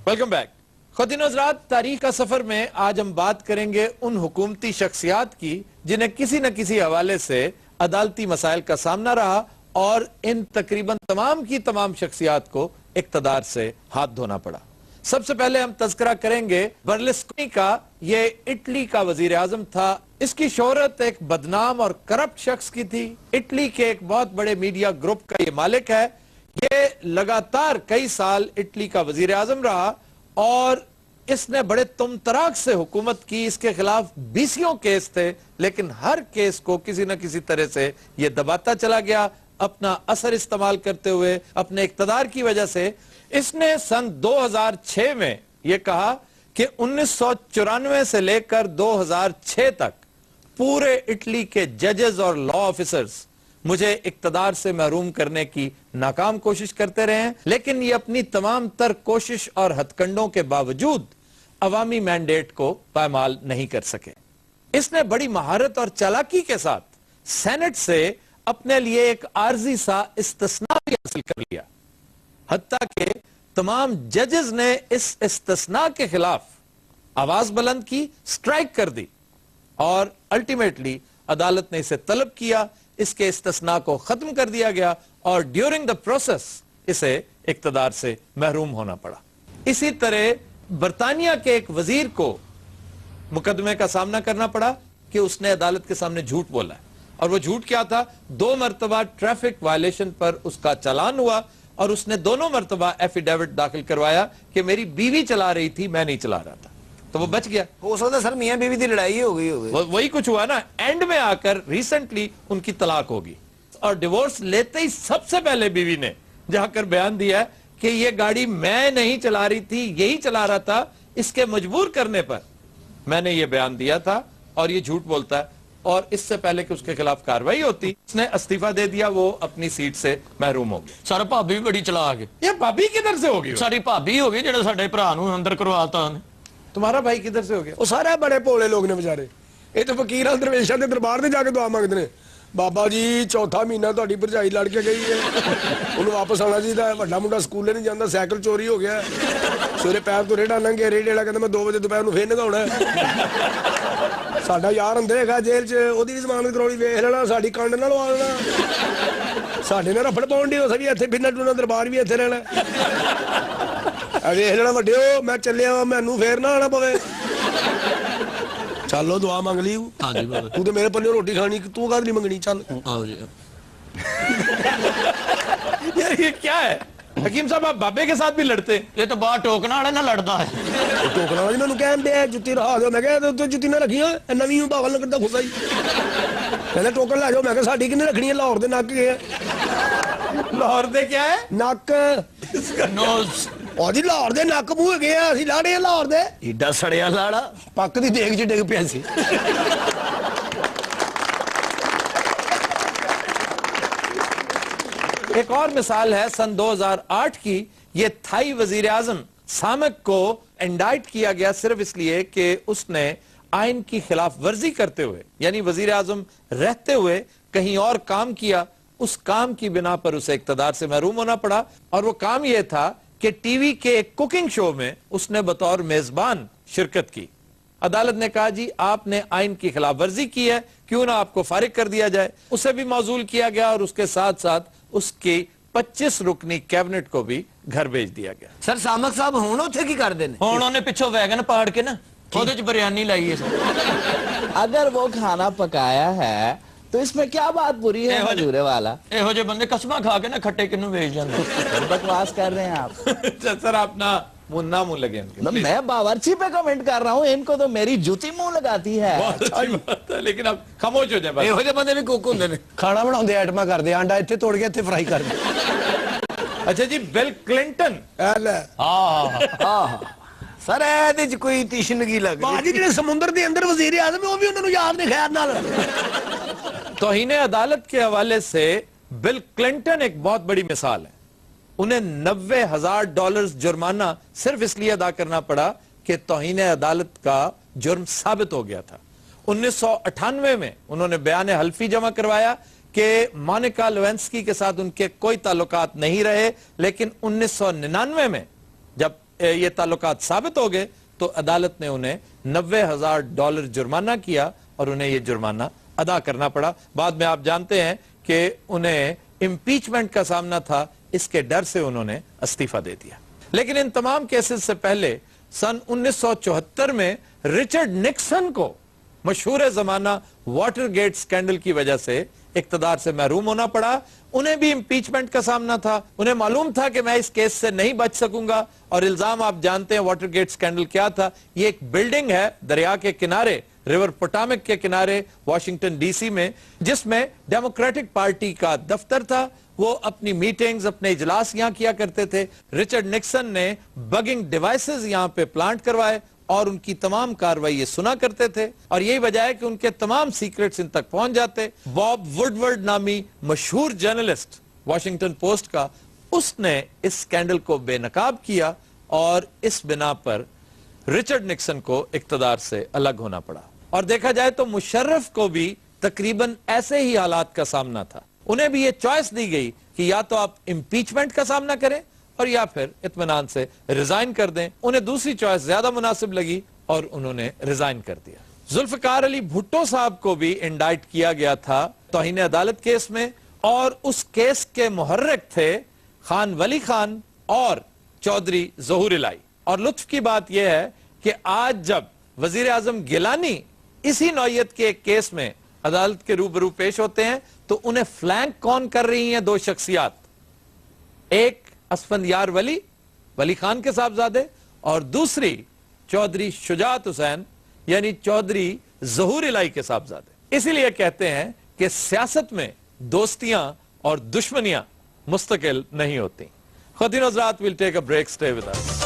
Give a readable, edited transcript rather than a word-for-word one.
Welcome back. ख़वातीन और हज़रात, तारीख का सफर में आज हम बात करेंगे उन हुकूमती शख्सियात की जिन्हें किसी न किसी हवाले से अदालती मसाइल का सामना रहा और इन तकरीबन तमाम की तमाम शख्सियात को इक़्तिदार से हाथ धोना पड़ा। सबसे पहले हम तज़किरा करेंगे बर्लुस्कोनी का। ये इटली का वजीर आजम था। इसकी शोहरत एक बदनाम और करप्ट शख्स की थी। इटली के एक बहुत बड़े मीडिया ग्रुप का ये मालिक है। ये लगातार कई साल इटली का वजीर आजम रहा और इसने बड़े तुमतराक से हुकूमत की। इसके खिलाफ बीसियों केस थे, लेकिन हर केस को किसी न किसी तरह से ये दबाता चला गया, अपना असर इस्तेमाल करते हुए, अपने इक़्तिदार की वजह से। इसने सन 2006 में यह कहा कि 1994 से लेकर 2006 तक पूरे इटली के जजेस और लॉ ऑफिसर्स मुझे इक़्तिदार से महरूम करने की नाकाम कोशिश करते रहे हैं, लेकिन ये अपनी तमाम तर कोशिश और हथकंडों के बावजूद अवामी मैंडेट को पायमाल नहीं कर सके। इसने बड़ी महारत और चालाकी के साथ सेनेट से अपने लिए एक आर्जी सा इस्तिस्ना भी हासिल कर लिया। हत्ता के तमाम जजेस ने इस इस्तिस्ना के खिलाफ आवाज बुलंद की, स्ट्राइक कर दी और अल्टीमेटली अदालत ने इसे तलब किया। इसके इस्तिस्ना को खत्म कर दिया गया और ड्यूरिंग द प्रोसेस इसे इक़्तिदार से महरूम होना पड़ा। इसी तरह बरतानिया के एक वजीर को मुकदमे का सामना करना पड़ा कि उसने अदालत के सामने झूठ बोला है। और वो झूठ क्या था? 2 मरतबा ट्रैफिक वायलेशन पर उसका चालान हुआ और उसने दोनों मरतबा एफिडेविट दाखिल करवाया कि मेरी बीवी चला रही थी, मैं नहीं चला रहा था। तो वो बच गया। हो सकता सर मियां बीवी की लड़ाई हो गई होगी। वही कुछ हुआ ना। एंड में आकर रिसेंटली उनकी तलाक होगी और डिवोर्स लेते ही सबसे पहले बीवी ने जाकर बयान दिया कि ये गाड़ी मैं नहीं चला रही थी, यही चला रहा था। इसके मजबूर करने पर मैंने ये बयान दिया था और ये झूठ बोलता है। और इससे पहले कि उसके खिलाफ कार्रवाई होती, उसने इस्तीफा दे दिया, वो अपनी सीट से महरूम हो गया। सर भाभी भी बड़ी चलाक है। ये भाभी किधर से होगी? सारी भाभी हो गई जेड़ा साडे भरा नूं अंदर करवाता ने। तुम्हारा भाई किधर से हो गया? वो सारे बड़े भोले लोग ने बेचारे। ये तो फकीर दरवेशां दे दरबार ते जाके दुआ मंगदे ने। बाबा जी चौथा महीना तुहाडी भरजाई लड़ के गई है, उन्हें वापस आना चाहिए। वड्डा मुंडा स्कूले नहीं जाता, साइकिल चोरी हो गया, सवेरे पैर तो रेड़ा लंघे, रेड़े वाला कहंदा मैं 2 बजे दोपहर नूं फेर नगाउणा है। साडा यार अंदर हैगा जेल च, ओदी भी जमानत करौली, वेख लेना, साडी कंड ना लवा लेना। साडे नाल रफड़ पाउण दी, उस भी इत्थे फिरना टुरना, दरबार भी इत्थे रहना। वेख लेना वड्डिओ, मैं चलिया, मैनू फेर ना आना पवे। चलो दुआ मंग ली। हाँ जी बाबा। तू तो मेरे पल्ले रोटी खानी, तू काहदी मंगनी? चल आओ जी। यार ये क्या है हकीम साहब, आप बाबे के साथ भी लड़ते हैं? ये तो बाहर टोकना वाले ना लड़ता है। टोकना वाली मैनू कहते जुत्ती रहा दो। मैं कहा तू जुत्ती ना रखी है, नवी भावल न करता खुदा ही। कहते टोकन लै जाओ। मैं कहा साडी किन्ने रखनी है? लाहौर दे नक के लाहौर दे क्या है? नक नोज। और जी लाहौर दे नक मूंह गए हैं, असं लाड़े लाहौर दे। एडा सड़िया लाड़ा पक दी देख च डिग पिया सी। एक और मिसाल है सन 2008 की। ये थाई वजीर आजम सामक को इंडाइट किया गया सिर्फ इसलिए कि उसने आइन की खिलाफ वर्जी करते हुए, यानी वजीर आजम रहते हुए कहीं और काम किया। उस काम की बिना पर उसे इक़्तिदार से महरूम होना पड़ा। और वो काम यह था कि टीवी के एक कुकिंग शो में उसने बतौर मेजबान शिरकत की। अदालत ने कहा जी आपने आइन की खिलाफ वर्जी की है, क्यों ना आपको फारिग कर दिया जाए। उसे भी मौजूल किया गया और उसके साथ साथ उसकी 25 रुकनी कैबिनेट को भी घर भेज दिया गया। सर सामक साहब हुण उत्थे की करदे ने? हुण उन्होंने पिछों वैगन पाड़ के ना ओदे च बिरयानी लाई है सर। अगर वो खाना पकाया है तो इसमें क्या बात बुरी है? मजूरे वाला एहो जे बंदे कसमा खा के ना खट्टे किन्नू भेज जांदे। बकवास कर रहे हैं आप। सर आप ना मुंह लगे मैं बावर्ची पे कमेंट कर रहा हूँ, इनको तो मेरी जूती मुंह लगाती है। बहुत अच्छी बात है, लेकिन आप खामोश हो जाए। ਇਹੋ ਜਿਹੇ ਬੰਦੇ ਵੀ ਕੁੱਕ ਹੁੰਦੇ ਨੇ, ਖਾਣਾ ਬਣਾਉਂਦੇ ਆਈਟਮਾਂ ਕਰਦੇ, ਆਂਡਾ ਇੱਥੇ ਤੋੜ ਕੇ ਇੱਥੇ ਫਰਾਈ ਕਰਦੇ। अच्छा जी, बिल क्लिंटन। ਐ ਲੈ हाँ ਸਰ ਇਹਦੇ ਚ ਕੋਈ ਤਿਸ਼ਨਗੀ ਲੱਗ ਬਾਜੀ ਜਿਹੜੇ ਸਮੁੰਦਰ ਦੇ ਅੰਦਰ ਵਜ਼ੀਰ ਆਜ਼ਮ ਉਹ ਵੀ ਉਹਨਾਂ ਨੂੰ ਯਾਦ ਨਹੀਂ ਖੈਰ ਨਾਲ। तौहीन अदालत के हवाले से बिल क्लिंटन एक बहुत बड़ी मिसाल है। उन्हें $90,000 जुर्माना सिर्फ इसलिए अदा करना पड़ा कि तौहीन अदालत का जुर्म साबित हो गया था। 1998 में उन्होंने बयान हल्फी जमा करवाया कि मोनिका लेविंस्की के साथ उनके कोई ताल्लुकात नहीं रहे, लेकिन 1999 में जब یہ تعلقات ثابت ہو گئے تو عدالت نے انہیں $90,000 جرمانہ کیا اور انہیں یہ جرمانہ ادا کرنا پڑا. بعد میں آپ جانتے ہیں کہ انہیں امپیچمنٹ کا سامنا تھا, اس کے ڈر سے انہوں نے استعفیٰ دے دیا. لیکن ان تمام کیسز سے پہلے سن 1974 میں رچرڈ نکسن کو مشہور زمانہ واٹر گیٹ سکینڈل کی وجہ سے اقتدار سے محروم ہونا پڑا. انہیں بھی امپیچمنٹ کا سامنا تھا, انہیں معلوم تھا کہ میں اس کیس سے نہیں بچ سکوں گا. اور الزام آپ جانتے ہیں واٹر گیٹ سکینڈل کیا تھا. یہ ایک بلڈنگ ہے دریا کے کنارے, ریور پوٹامک کے کنارے واشنگٹن ڈی سی میں, جس میں ڈیموکریٹک پارٹی کا دفتر تھا. وہ اپنی میٹنگز, اپنے اجلاس یہاں کیا کرتے تھے. رچرڈ نکسن نے بگنگ ڈیوائسز یہاں پہ پلانٹ کروائے اور ان کی تمام کاروائی یہ سنا کرتے تھے, اور یہی وجہ ہے کہ ان کے تمام سیکرٹس ان تک پہنچ جاتے. باب وڈورڈ نامی مشہور جرنلسٹ واشنگٹن پوسٹ کا, اس نے اس سکینڈل کو بے نقاب کیا اور اس بنا پر رچرڈ نکسن کو اقتدار سے الگ ہونا پڑا. اور دیکھا جائے تو مشرف کو بھی تقریباً ایسے ہی حالات کا سامنا تھا. انہیں بھی یہ چوائس دی گئی کہ یا تو آپ امپیچمنٹ کا سامنا کریں اور یا پھر اطمینان سے ریزائن کر دیں. انہیں دوسری چوائس زیادہ مناسب لگی اور انہوں نے ریزائن کر دیا. ذوالفقار علی بھٹو صاحب کو بھی انڈائٹ کیا گیا تھا توہین عدالت کیس میں, اور اس کیس کے محرک تھے خان ولی خان اور چودھری ظہور الہی. اور لطف کی بات یہ ہے کہ آج جب وزیر اعظم گیلانی اسی نوعیت کے ایک کیس میں عدالت کے روبرو پیش ہوتے ہیں تو انہیں فلینک کون کر رہی ہیں دو شخصیات, ایک اسفندیار ولی خان کے صاحبزادے, اور دوسری چودھری شجاعت حسین یعنی چودھری ظہور الہی کے صاحبزادے. اسی لیے کہتے ہیں کہ سیاست میں دوستیاں اور دشمنیاں مستقل نہیں ہوتی. خواتین و حضرات, we'll take a break, stay with us.